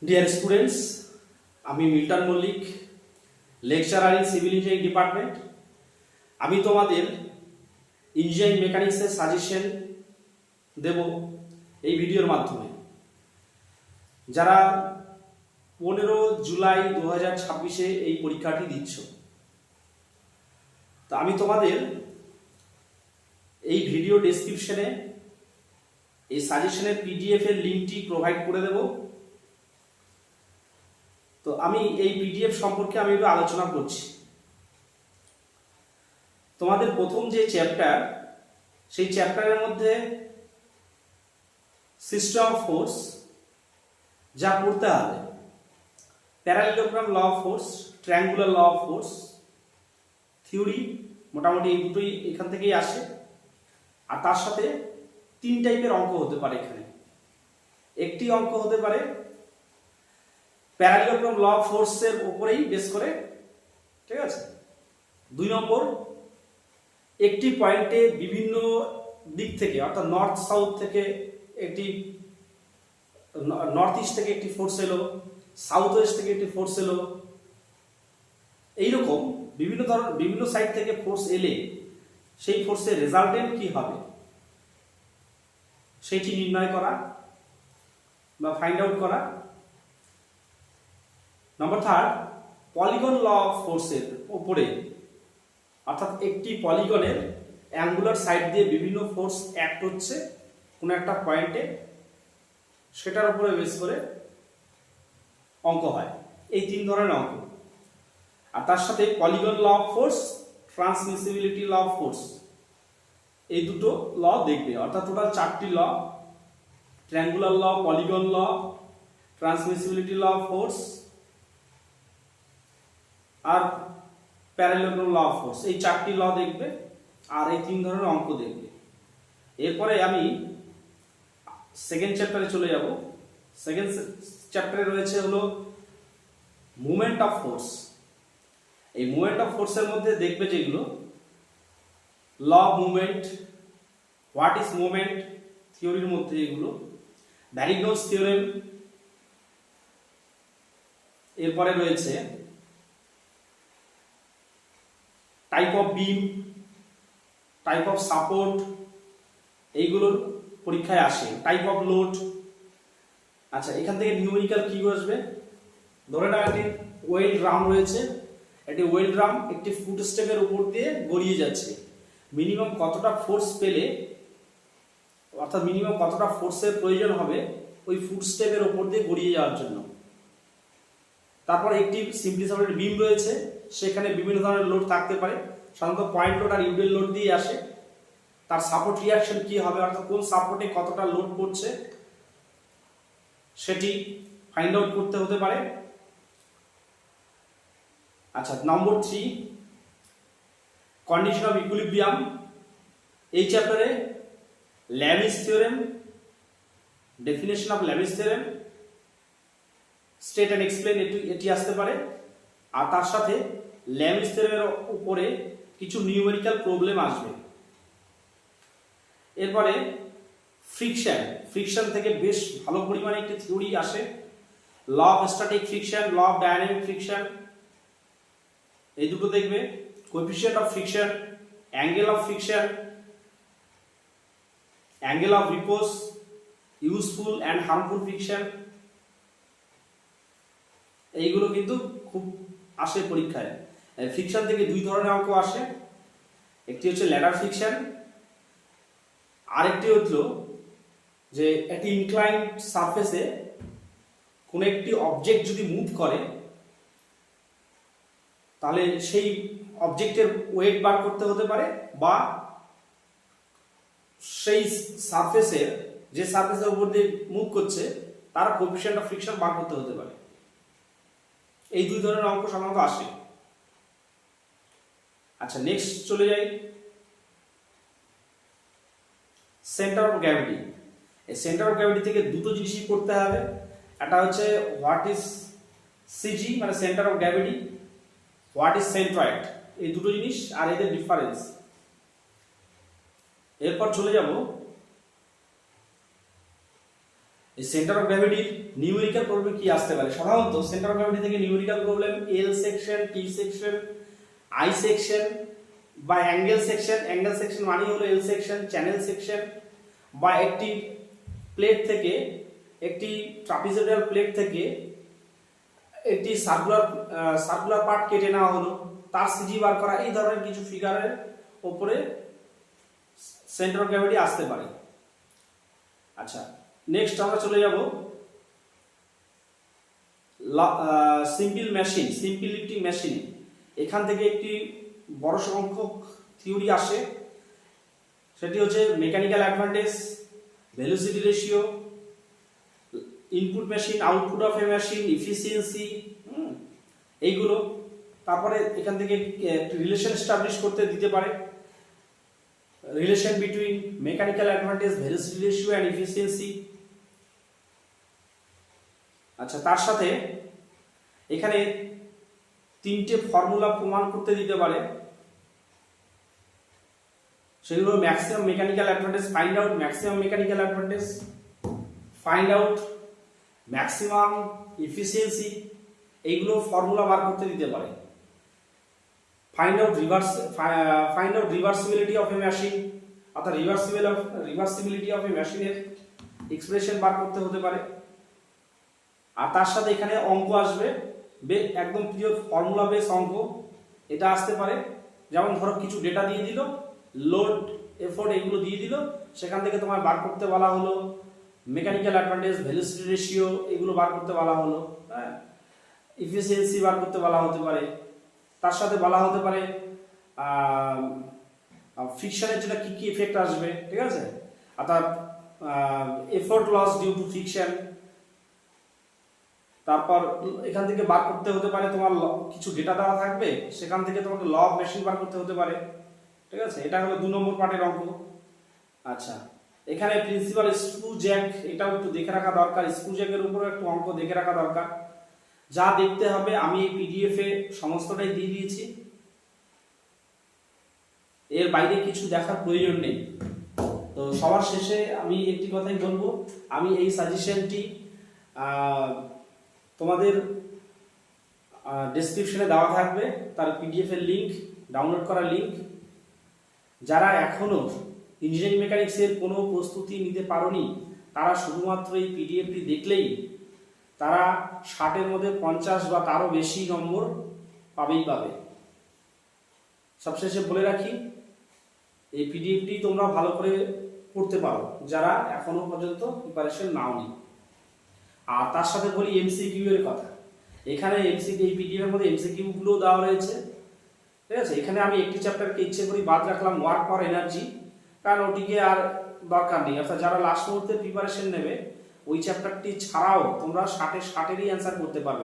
Deer students, আমি Milton Mallick, lecturer in civil engineering department. আমি তোমাদের ইঞ্জিনিয়ারিং মেকানিক্সের সাজেশন দেব এই ভিডিওর মাধ্যমে। যারা 15 জুলাই 2026-এ এই পরীক্ষাটি দিচ্ছ, তো আমি তোমাদের এই ভিডিও ডেসক্রিপশনে এই সাজেশনের পিডিএফ এর লিঙ্কটি প্রোভাইড করে দেব। তো আমি এই পিডিএফ সম্পর্কে আমি একটু আলোচনা করছি। তোমাদের প্রথম যে চ্যাপ্টার, সেই চ্যাপ্টারের মধ্যে সিস্টেম অফ ফোর্স যা পড়তে হবে, parallelogram law of force, triangular law of force, theory, মোটামুটি এই দুটোই এখান থেকেই আসে। আর তার সাথে 3 টাইপের অঙ্ক হতে পারে এখানে। একটি অঙ্ক হতে পারে প্যারালেলোগ্রাম ল অফ ফোর্সের উপরেই বেস করে, ঠিক আছে। 2 নম্বর, একটি পয়েন্টে বিভিন্ন দিক থেকে, অর্থাৎ নর্থ সাউথ থেকে একটি, নর্থ ইস্ট থেকে একটি ফোর্স এলো, সাউথ ওয়েস্ট থেকে একটি ফোর্স এলো, এইরকম বিভিন্ন সাইড থেকে ফোর্স এলে সেই ফোর্সের রেজাল্টেন্ট কি হবে সেটি নির্ণয় করা বা ফাইন্ড আউট করা। নম্বর 3, পলিগন ল অফ ফোর্সের উপরে, অর্থাৎ একটি পলিগনের অ্যাঙ্গুলার সাইড দিয়ে বিভিন্ন ফোর্স অ্যাক্ট হচ্ছে কোনো একটা পয়েন্টে, সেটার উপরে বেস করে অঙ্ক হয়। এই 3 ধরনের অঙ্ক। আর তার সাথে polygon law of force, transmissibility law of force, এই দুটো ল দেখবে। অর্থাৎ টোটাল 4টি law, triangular law, polygon law, transmissibility law of force আর প্যারালেলোগ্রাম ল অফ ফোর্স, এই 4টি ল দেখবে আর এই 3 ধরনের অঙ্ক দেখবে। এরপরে আমি সেকেন্ড চ্যাপ্টারে চলে যাব। সেকেন্ড চ্যাপ্টারে রয়েছে হলো মুভমেন্ট অফ ফোর্স। এই মুভমেন্ট অফ ফোর্সের মধ্যে দেখবে যেগুলো law of movement, what is movement থিওরির মধ্যে এগুলো, ভ্যারিগনোস থিওরেম, এরপরে রয়েছে type of beam, type of support, এইগুলোর পরীক্ষায় আসে। Type of load. আচ্ছা, এখান থেকে নিউমেরিক্যাল কি আসবে? ধরে নাও একটি ওয়েল ড্রাম রয়েছে, একটি ওয়েল ড্রাম একটি ফুট স্টেপের উপর দিয়ে গড়িয়ে যাচ্ছে। মিনিমাম কতটা ফোর্স পেলে, অর্থাৎ মিনিমাম কতটা ফোর্সের প্রয়োজন হবে ওই ফুট স্টেপের উপর দিয়ে গড়িয়ে যাওয়ার জন্য। তারপর একটি সিম্পলি সাপোর্টেড বিম রয়েছে, সেখানে বিভিন্ন ধরনের লোড থাকতে পারে, সাধারণত পয়েন্ট লোড আর ইউডেল লোড দিয়ে আসে। তার সাপোর্ট রিয়াকশন কি হবে, অর্থাৎ কোন সাপোর্টে কতটা লোড পড়ছে সেটি ফাইন্ড আউট করতে হতে পারে। আচ্ছা, নম্বর 3, কন্ডিশন অফ ইকুইলিব্রিয়াম। এই চ্যাপ্টারে Lami's theorem, definition of Lami's theorem, state and explain, এটি আসতে পারে। আর তার সাথে ল্যামিস থিওরেমের উপরে কিছু নিউমেরিক্যাল প্রবলেম আসবে। এরপরে ফ্রিকশন থেকে বেশ ভালো পরিমাণে একটি থিওরি আসে, law of static friction, law of dynamic friction, এই দুটো দেখবে। Coefficient of friction, angle of friction, angle of repose, useful and harmful friction, এইগুলো কিন্তু খুব আসে পরীক্ষায়। ফ্রিকশন থেকে 2 ধরনের অঙ্ক আসে, একটি হচ্ছে ল্যাডার ফ্রিকশন, আরেকটি হলো যে একটি ইনক্লাইন্ড সারফেসে কোনো একটি অবজেক্ট যদি মুভ করে, তাহলে সেই অবজেক্টের ওয়েট বার করতে হতে পারে, বা সেই সারফেসের, যে সারফেসের উপর দিয়ে মুভ করছে তার কোএফিসিয়েন্ট অফ ফ্রিকশন বার করতে হতে পারে। এই 2 ধরনের অঙ্ক সাধারণত আসে। আচ্ছা, নেক্সট চলে যাই সেন্টার অফ গ্র্যাভিটি। এই সেন্টার অফ গ্র্যাভিটি থেকে দুটো জিনিসই করতে হবে। একটা হচ্ছে হোয়াট ইজ সিজি মানে centre of gravity, what is centroid, এই দুটো জিনিস আর এদের ডিফারেন্স। এরপর চলে যাব এই সেন্টার অফ গ্র্যাভিটির নিউমেরিক্যাল প্রবলেম কি আসতে পারে? সাধারণত সেন্টার অফ গ্র্যাভিটি থেকে numerical problem L section, T section, I section বা অ্যাঙ্গেল সেকশন। অ্যাঙ্গেল সেকশন মানে হলো এল সেকশন, চ্যানেল সেকশন, বা একটি প্লেট থেকে, একটি ট্রাপিজয়েডাল প্লেট থেকে একটি সার্কুলার পার্ট কেটে নেওয়া হলো, তার সিজি বার করা, এই ধরনের কিছু ফিগারের উপরে সেন্টার অফ গ্র্যাভিটি আসতে পারে। আচ্ছা, নেক্সট আমরা চলে যাব সিম্পল মেশিন, সিম্পল লিফটিং মেশিনে। এখান থেকে একটি বড় সংখ্যক থিওরি আসে, সেটি হচ্ছে mechanical advantage, velocity ratio, input machine, output of A machine, efficiency, এইগুলো। তারপরে এখান থেকে রিলেশন এস্টাবলিশ করতে দিতে পারে, relation between mechanical advantage, velocity ratio and efficiency. আচ্ছা, তার সাথে এখানে তিনটে ফর্মুলা প্রমাণ করতে দিতে পারে, সেগুলো maximum mechanical advantage, find out maximum mechanical advantage, find out maximum efficiency, এইগুলো ফর্মুলা বার করতে দিতে পারে। Find out reversibility of A machine, অর্থাৎ রিভার্সিবিলিটি অফ এ মেশিনের এক্সপ্রেশন বার করতে হতে পারে। আর তার সাথে এখানে অঙ্ক আসবে, একদম পিওর ফর্মুলা বেস অঙ্ক এটা আসতে পারে। যেমন ধরো কিছু ডেটা দিয়ে দিল, লোড, এফোর্ট, এগুলো দিয়ে দিল, সেখান থেকে তোমার বার করতে বলা হলো মেকানিক্যাল অ্যাডভান্টেজ, ভেলোসিটি রেশিও, এগুলো বার করতে বলা হলো, হ্যাঁ, ইফিসিয়েন্সি বার করতে বলা হতে পারে। তার সাথে বলা হতে পারে ফ্রিকশনের জন্য কি কি এফেক্ট আসবে, ঠিক আছে, অর্থাৎ effort loss due to friction. তারপর এখান থেকে বার করতে হতে পারে তোমার কিছু ডেটা দেওয়া থাকবে, সেখান থেকে তোমাকে ল অফ মেশিন বার করতে হতে পারে, ঠিক আছে। এটা হলো 2 নম্বর পার্টের অঙ্ক। আচ্ছা, এখানে প্রিন্সিপাল স্ক্রু জ্যাক, এটাও একটু দেখে রাখা দরকার, স্ক্রু জ্যাকের উপর একটু অঙ্ক দেখে রাখা দরকার। যা দেখতে হবে আমি এই পিডিএফ এ সমস্তটাই দিয়ে দিয়েছি, এর বাইরে কিছু দেখার প্রয়োজন নেই। তো সবার শেষে আমি একটি কথাই বলবো, আমি এই সাজেশনটি তোমাদের ডেসক্রিপশনে দেওয়া থাকবে, তার পিডিএফ এর লিংক, ডাউনলোড করার লিংক। যারা এখনো ইঞ্জিনিয়ারিং মেকানিক্সের কোনো প্রস্তুতি নিতে পারোনি, তারা শুধুমাত্র এই পিডিএফটি দেখলেই তারা 60-এর মধ্যে 50 বা তারও বেশি নম্বর পাবেই পাবে। সবশেষে বলে রাখি, এই পিডিএফটি তোমরা ভালো করে পড়তে পারো যারা এখনো পর্যন্ত প্রিপারেশন নাওনি। আর তার সাথে বলি এমসিকিউ এর কথা। এখানে এমসিকিউ, এই পিডিএফ এর মধ্যে এমসিকিউ গুলো দেওয়া রয়েছে, ঠিক আছে। এখানে আমি একটি চ্যাপ্টারকে ইচ্ছে করি বাদ রাখলাম, ওয়ার্ক ফর এনার্জি, কারণ ওটিকে আর দরকার নেই। অর্থাৎ যারা লাস্ট মুহূর্তে প্রিপারেশন নেবে, ওই চ্যাপ্টারটি ছাড়াও তোমরা 60-এরই অ্যান্সার করতে পারবে।